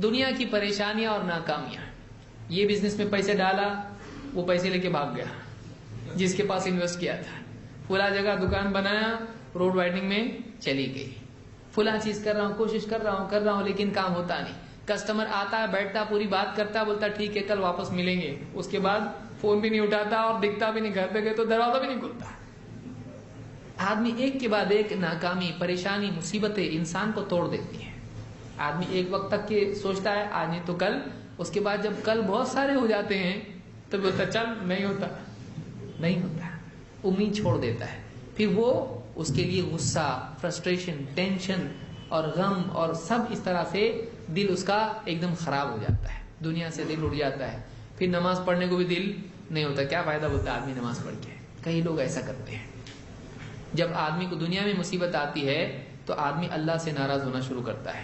دنیا کی پریشانیاں اور ناکامیاں. یہ بزنس میں پیسے ڈالا, وہ پیسے لے کے بھاگ گیا جس کے پاس انویسٹ کیا تھا. فلاں جگہ دکان بنایا, روڈ وائڈنگ میں چلی گئی. فلاں چیز کر رہا ہوں, کوشش کر رہا ہوں لیکن کام ہوتا نہیں. کسٹمر آتا ہے, بیٹھتا, پوری بات کرتا, بولتا ٹھیک ہے کل واپس ملیں گے. اس کے بعد فون بھی نہیں اٹھاتا اور دکھتا بھی نہیں, گھر پہ گئے تو دروازہ بھی نہیں کھلتا. آدمی ایک کے بعد ایک ناکامی, پریشانی, مصیبتیں انسان کو توڑ دیتی ہیں. آدمی ایک وقت تک کے سوچتا ہے آج نہیں تو کل, اس کے بعد جب کل بہت سارے ہو جاتے ہیں تو بولتا چل نہیں ہوتا, امید چھوڑ دیتا ہے. پھر وہ اس کے لیے غصہ, فرسٹریشن, ٹینشن اور غم اور سب اس طرح سے دل اس کا ایک دم خراب ہو جاتا ہے, دنیا سے دل اڑ جاتا ہے. پھر نماز پڑھنے کو بھی دل نہیں ہوتا. کیا فائدہ بولتا ہے آدمی نماز پڑھ کے. کئی لوگ ایسا کرتے ہیں. جب آدمی کو دنیا میں مصیبت آتی ہے تو آدمی اللہ سے ناراض ہونا شروع کرتا ہے.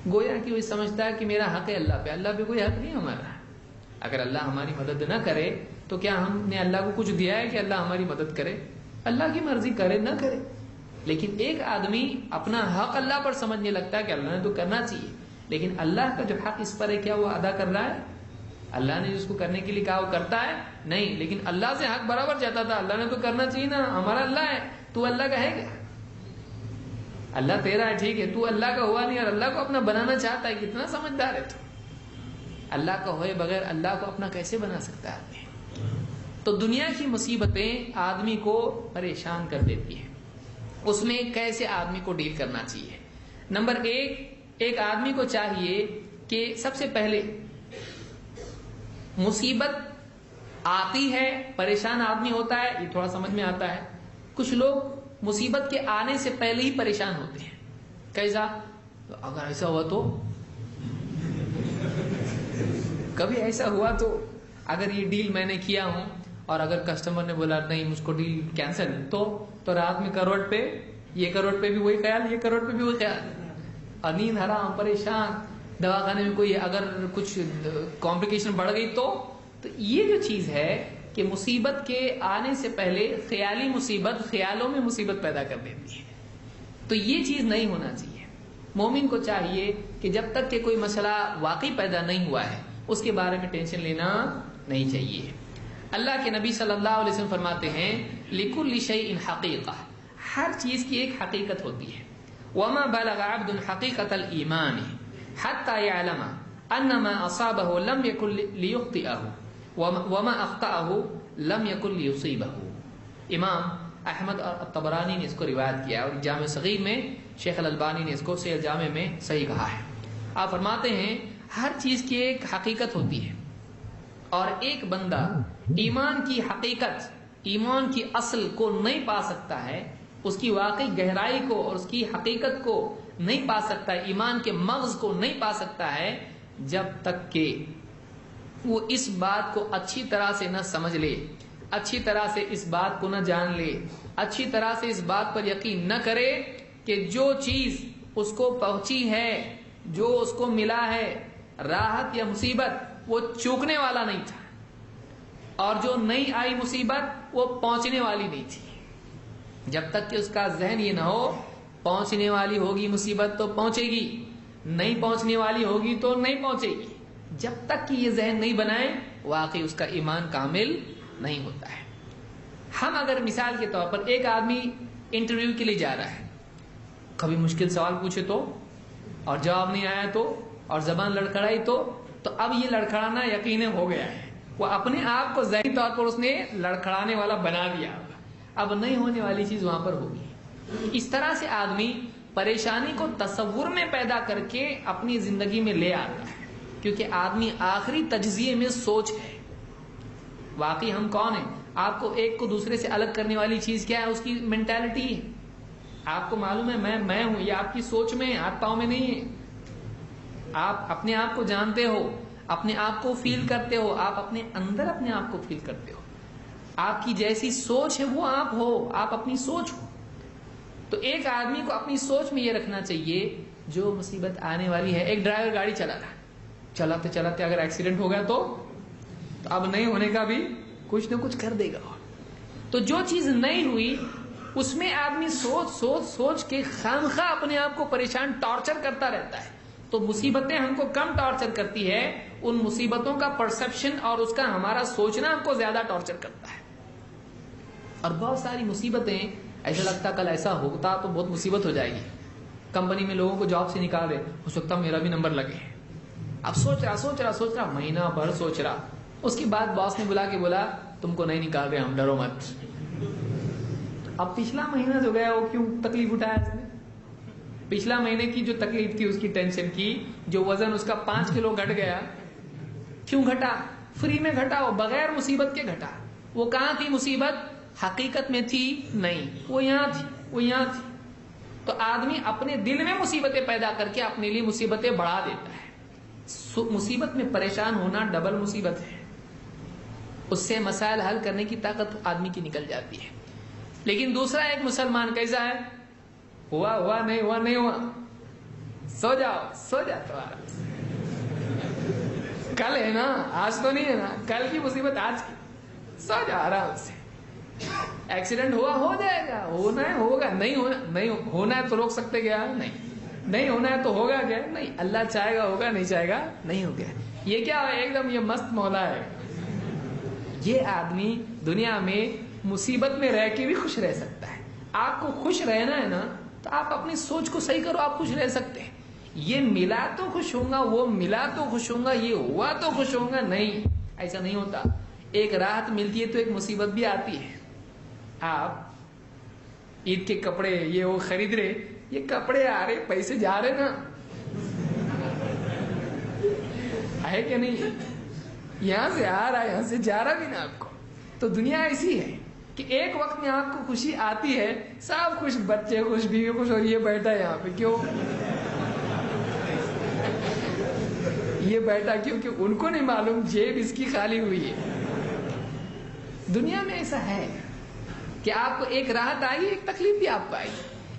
گویا کہ وہ سمجھتا ہے کہ میرا حق ہے اللہ پہ, اللہ پہ کوئی حق نہیں ہمارا. اگر اللہ ہماری مدد نہ کرے تو کیا ہم نے اللہ کو کچھ دیا ہے کہ اللہ ہماری مدد کرے؟ اللہ کی مرضی کرے نہ کرے. لیکن ایک آدمی اپنا حق اللہ پر سمجھنے لگتا ہے کہ اللہ نے تو کرنا چاہیے, لیکن اللہ کا جو حق اس پر ہے کیا وہ ادا کر رہا ہے؟ اللہ نے جس کو کرنے کے لیے کہا وہ کرتا ہے نہیں, لیکن اللہ سے حق برابر چاہتا تھا. اللہ نے تو کرنا چاہیے نا, ہمارا اللہ ہے, تو اللہ کا ہے کیا؟ اللہ تیرا ہے ٹھیک ہے, تو اللہ کا ہوا نہیں اور اللہ کو اپنا بنانا چاہتا ہے. کتنا سمجھدار ہے تو. اللہ کا ہوئے بغیر اللہ کو اپنا کیسے بنا سکتا ہے آدمی؟ تو دنیا کی مصیبتیں آدمی کو پریشان کر دیتی ہیں. اس میں کیسے آدمی کو ڈیل کرنا چاہیے؟ نمبر ایک آدمی کو چاہیے کہ سب سے پہلے مصیبت آتی ہے, پریشان آدمی ہوتا ہے, یہ تھوڑا سمجھ میں آتا ہے. کچھ لوگ مصیبت کے آنے سے پہلے ہی پریشان ہوتے ہیں. کیسا؟ اگر ایسا ہوا تو, کبھی ایسا ہوا تو, اگر یہ ڈیل میں نے کیا ہوں اور اگر کسٹمر نے بولا نہیں مجھ کو ڈیل کینسل, تو رات میں کروٹ پہ, یہ کروٹ پہ بھی وہی خیال, یہ کروٹ پہ بھی وہی خیال, اور نیند حرام, پریشان. دواخانے میں کوئی اگر کچھ کمپلیکیشن بڑھ گئی تو یہ جو چیز ہے کہ مصیبت کے آنے سے پہلے خیالی مصیبت خیالوں میں مصیبت پیدا کر دیتی ہے. تو یہ چیز نہیں ہونا چاہیے. مومن کو چاہیے کہ جب تک کہ کوئی مسئلہ واقعی پیدا نہیں ہوا ہے اس کے بارے میں ٹینشن لینا نہیں چاہیے. اللہ کے نبی صلی اللہ علیہ وسلم فرماتے ہیں لِكُلِّ شَيْءٍ حَقِيقَةٌ, ہر چیز کی ایک حقیقت ہوتی ہے. وَمَا بَلَغَ عَبْدٌ حَقِيقَةَ الْإِيمَانِ حَتَّى يَعْلَمَ أَنَّ مَا أَصَابَهُ لَمْ يَكُنْ لِيُخْطِئَهُ وَمَا أَخْطَأَهُ لَمْ يَكُنْ لِيُصِيبَهُ. امام احمد اور الطبرانی نے اس کو روایت کیا اور جامع صغیر میں شیخ الالبانی نے اس کو صحیح الجامع میں صحیح کہا ہے. آپ فرماتے ہیں ہر چیز کی ایک حقیقت ہوتی ہے اور ایک بندہ ایمان کی حقیقت, ایمان کی اصل کو نہیں پا سکتا ہے, اس کی واقعی گہرائی کو اور اس کی حقیقت کو نہیں پا سکتا ہے, ایمان کے مغز کو نہیں پا سکتا ہے جب تک کہ وہ اس بات کو اچھی طرح سے نہ سمجھ لے, اچھی طرح سے اس بات کو نہ جان لے, اچھی طرح سے اس بات پر یقین نہ کرے کہ جو چیز اس کو پہنچی ہے, جو اس کو ملا ہے راحت یا مصیبت, وہ چوکنے والا نہیں تھا, اور جو نہیں آئی مصیبت وہ پہنچنے والی نہیں تھی. جب تک کہ اس کا ذہن یہ نہ ہو پہنچنے والی ہوگی مصیبت تو پہنچے گی, نہیں پہنچنے والی ہوگی تو نہیں پہنچے گی, جب تک کہ یہ ذہن نہیں بنائے واقعی اس کا ایمان کامل نہیں ہوتا ہے. ہم اگر مثال کے طور پر ایک آدمی انٹرویو کے لیے جا رہا ہے, کبھی مشکل سوال پوچھے تو اور جواب نہیں آیا تو اور زبان لڑکھڑائی تو اب یہ لڑکھڑانا یقین ہو گیا ہے, وہ اپنے آپ کو ذہنی طور پر اس نے لڑکھڑانے والا بنا دیا, اب نہیں ہونے والی چیز وہاں پر ہوگی. اس طرح سے آدمی پریشانی کو تصور میں پیدا کر کے اپنی زندگی میں لے آتا ہے, کیونکہ آدمی آخری تجزیے میں سوچ ہے. واقعی ہم کون ہیں؟ آپ کو ایک کو دوسرے سے الگ کرنے والی چیز کیا ہے؟ اس کی مینٹالٹی ہے. آپ کو معلوم ہے میں ہوں, یہ آپ کی سوچ میں ہاتھ پاؤں میں نہیں ہے. آپ اپنے آپ کو جانتے ہو, اپنے آپ کو فیل کرتے ہو, آپ اپنے اندر اپنے آپ کو فیل کرتے ہو. آپ کی جیسی سوچ ہے وہ آپ ہو, آپ اپنی سوچ ہو. تو ایک آدمی کو اپنی سوچ میں یہ رکھنا چاہیے جو مصیبت آنے والی ہے. ایک ڈرائیور گاڑی چلا رہا ہے, چلاتے چلاتے اگر ایکسیڈنٹ ہو گیا تو اب نہیں ہونے کا بھی کچھ نہ کچھ کر دے گا. تو جو چیز نہیں ہوئی اس میں آدمی سوچ کے خامخواہ اپنے آپ کو پریشان ٹارچر کرتا رہتا ہے تو مصیبتیں ہم کو کم ٹارچر کرتی ہے، ان مصیبتوں کا پرسپشن اور اس کا ہمارا سوچنا ہم کو زیادہ ٹارچر کرتا ہے. اور بہت ساری مصیبتیں ایسا لگتا کل ایسا ہوتا تو بہت مصیبت ہو جائے گی. کمپنی میں لوگوں کو جاب سے نکال دے، ہو سکتا میرا بھی نمبر لگے. اب سوچ رہا مہینہ بھر سوچ رہا. اس کے بعد باس نے بلا کے بولا تم کو نہیں نکال رہے ہم، ڈرو مت. اب پچھلا مہینہ جو گیا وہ کیوں تکلیف اٹھایا اس نے؟ پچھلا مہینے کی جو تکلیف تھی، اس کی ٹینشن کی، جو وزن اس کا 5 کلو گھٹ گیا، کیوں گھٹا؟ فری میں گھٹا، وہ بغیر مصیبت کے گھٹا. وہ کہاں تھی مصیبت؟ حقیقت میں تھی نہیں، وہ یہاں تھی. تو آدمی اپنے دل میں مصیبتیں پیدا کر کے اپنے لیے مصیبتیں بڑھا دیتا ہے. مصیبت میں پریشان ہونا ڈبل مصیبت ہے. اس سے مسائل حل کرنے کی طاقت آدمی کی نکل جاتی ہے. لیکن دوسرا ایک مسلمان کیسا ہے؟ ہوا نہیں ہوا، سو جا تو آرام سے. کل ہے نا، آج تو نہیں ہے نا، کل کی مصیبت آج کی، سو جا آرام سے. ایکسیڈنٹ ہوا ہو جائے گا، ہونا ہے ہوگا، نہیں ہونا ہے تو روک سکتے کیا؟ نہیں ہونا ہے تو ہوگا کیا؟ نہیں. اللہ چاہے گا ہوگا، نہیں چاہے گا نہیں ہوگا. یہ کیا ہے؟ ایک دم یہ مست مولا ہے. یہ آدمی دنیا میں مصیبت میں رہ کے بھی خوش رہ سکتا ہے. آپ کو خوش رہنا ہے نا تو آپ اپنی سوچ کو صحیح کرو، آپ خوش رہ سکتے ہیں. یہ ملا تو خوش ہوں گا، وہ ملا تو خوش ہوں گا، یہ ہوا تو خوش ہوں گا، نہیں، ایسا نہیں ہوتا. ایک راحت ملتی ہے تو ایک مصیبت بھی آتی ہے. آپ عید کے کپڑے یہ وہ خرید رہے، یہ کپڑے آ رہے، پیسے جا رہے نا، ہے کہ نہیں؟ یہاں سے آ رہا ہے، یہاں سے جا رہا بھی نا آپ کو. تو دنیا ایسی ہے کہ ایک وقت میں آپ کو خوشی آتی ہے، سب خوش، بچے خوش، بیوی خوش، اور یہ بیٹھا ہے یہاں پہ. کیوں یہ بیٹھا؟ کیونکہ ان کو نہیں معلوم جیب اس کی خالی ہوئی ہے. دنیا میں ایسا ہے کہ آپ کو ایک راحت آئی، ایک تکلیف بھی آپ کو آئی.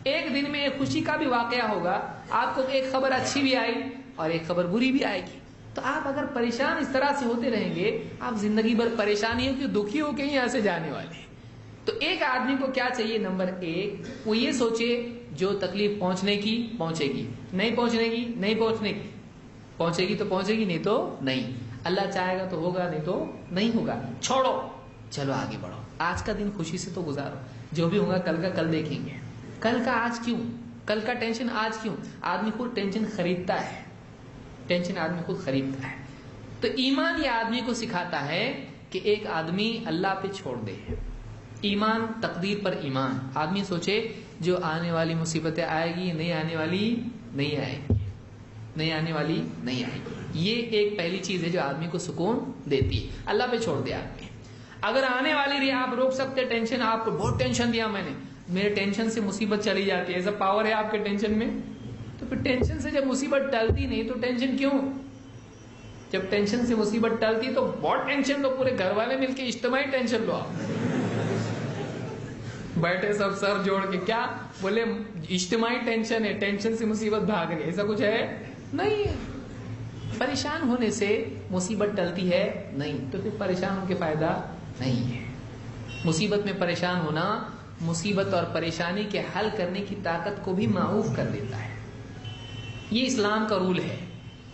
ایک دن میں ایک خوشی کا بھی واقعہ ہوگا، آپ کو ایک خبر اچھی بھی آئی اور ایک خبر بری بھی آئے گی. تو آپ اگر پریشان اس طرح سے ہوتے رہیں گے، آپ زندگی بھر پریشانیوں کی دکھی ہو کے یہاں سے جانے والے ہیں. تو ایک آدمی کو کیا چاہیے؟ نمبر 1 وہ یہ سوچے جو تکلیف پہنچنے کی پہنچے گی، نہیں پہنچنے کی نہیں پہنچنے کی، پہنچے گی تو پہنچے گی، نہیں تو نہیں. اللہ چاہے گا تو ہوگا، نہیں تو نہیں ہوگا. چھوڑو، چلو آگے بڑھو. آج کا دن خوشی سے تو گزارو، جو بھی ہوگا کل کا کل دیکھیں گے. کل کا آج کیوں؟ کل کا ٹینشن آج کیوں؟ آدمی خود ٹینشن خریدتا ہے، ٹینشن آدمی خود خریدتا ہے. تو ایمان یہ آدمی کو سکھاتا ہے کہ ایک آدمی اللہ پہ چھوڑ دے. ایمان، تقدیر پر ایمان. آدمی سوچے جو آنے والی مصیبتیں آئے گی، نہیں آنے والی نہیں آئے گی، نہیں آنے والی نہیں آئے گی. یہ ایک پہلی چیز ہے جو آدمی کو سکون دیتی ہے. اللہ پہ چھوڑ دے آدمی. اگر آنے والی رہی، آپ روک سکتے ٹینشن. آپ کو بہت ٹینشن دیا میں نے، میرے ٹینشن سے مصیبت چلی جاتی ہے، ایسا پاور ہے آپ کے ٹینشن میں. تو پھر ٹینشن سے جب مصیبت ٹلتی نہیں تو ٹینشن کیوں؟ جب ٹینشن سے مصیبت ٹلتی تو بہت ٹینشن لو، پورے گھر والے مل کے اجتماعی ٹینشن لو. آپ بیٹھے سب سر جوڑ کے، کیا بولے؟ اجتماعی ٹینشن ہے، ٹینشن سے مصیبت بھاگ رہی ہے. ایسا کچھ ہے نہیں ہے. پریشان ہونے سے مصیبت ٹلتی ہے نہیں، تو پھر پریشان ہو کے فائدہ نہیں ہے. مصیبت میں پریشان ہونا مصیبت اور پریشانی کے حل کرنے کی طاقت کو بھی معوف کر دیتا ہے. یہ اسلام کا رول ہے.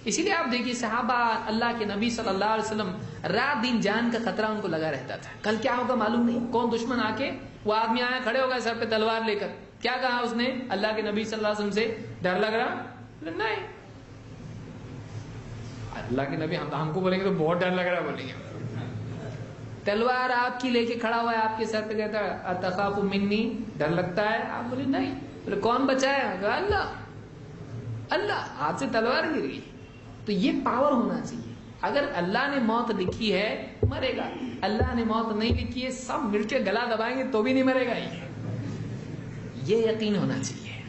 اسی لیے آپ دیکھیے صحابہ اللہ کے نبی صلی اللہ علیہ وسلم رات دن جان کا خطرہ ان کو لگا رہتا تھا. کل کیا ہوگا معلوم نہیں، کون دشمن آ کے، وہ آدمی آیا کھڑے ہو گئے سر پہ تلوار لے کر. کیا کہا اس نے اللہ کے نبی صلی اللہ علیہ وسلم سے؟ ڈر لگ رہا؟ نہیں. اللہ کے نبی ہم کو بولیں گے تو بہت ڈر لگ رہا بولیں گے. تلوار آپ کی لے کے کھڑا ہوا ہے آپ کے سر پہ، کہتا ہے اتخاف منی، ڈر لگتا ہے؟ آپ بولے نہیں. بولے کون بچایا؟ کہا اللہ، ہاتھ سے تلوار گر گئی. تو یہ پاور ہونا چاہیے. اگر اللہ نے موت لکھی ہے مرے گا، اللہ نے موت نہیں لکھی ہے سب مل کے گلا دبائیں گے تو بھی نہیں مرے گا. یہ یقین ہونا چاہیے.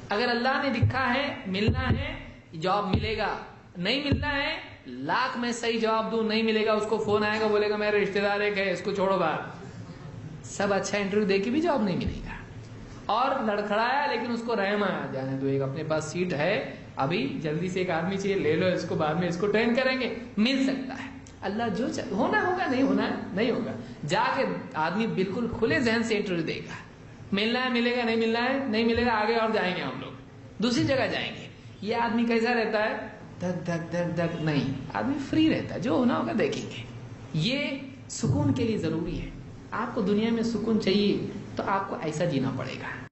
اگر اللہ نے لکھا ہے ملنا ہے جاب ملے گا، نہیں ملنا ہے لاکھ میں صحیح جواب دوں نہیں ملے گا، اس کو فون آئے گا بولے گا میرے رشتے دار ایک ہے اس کو چھوڑو باہر. سب اچھا انٹرویو دے کے بھی جواب نہیں ملے گا. اور لڑکھڑایا لیکن اس کو رحم آیا، جانے دو ایک اپنے پاس سیٹ ہے، ابھی جلدی سے ایک آدمی چاہیے لے لو اس کو، بعد میں اس کو ٹرین کریں گے. مل سکتا ہے. اللہ جو ہونا ہوگا، نہیں ہونا نہیں ہوگا. جا کے آدمی بالکل کھلے ذہن سے انٹرویو دے گا. ملنا ہے ملے گا، نہیں ملنا ہے نہیں ملے گا، آگے اور جائیں گے ہم لوگ دوسری جگہ جائیں گے. یہ آدمی کیسا رہتا ہے؟ دھک دھک دھک دھک نہیں، آدمی فری رہتا ہے، جو ہونا ہوگا دیکھیں گے. یہ سکون کے لیے ضروری ہے. آپ کو دنیا میں سکون چاہیے تو آپ کو ایسا جینا پڑے گا.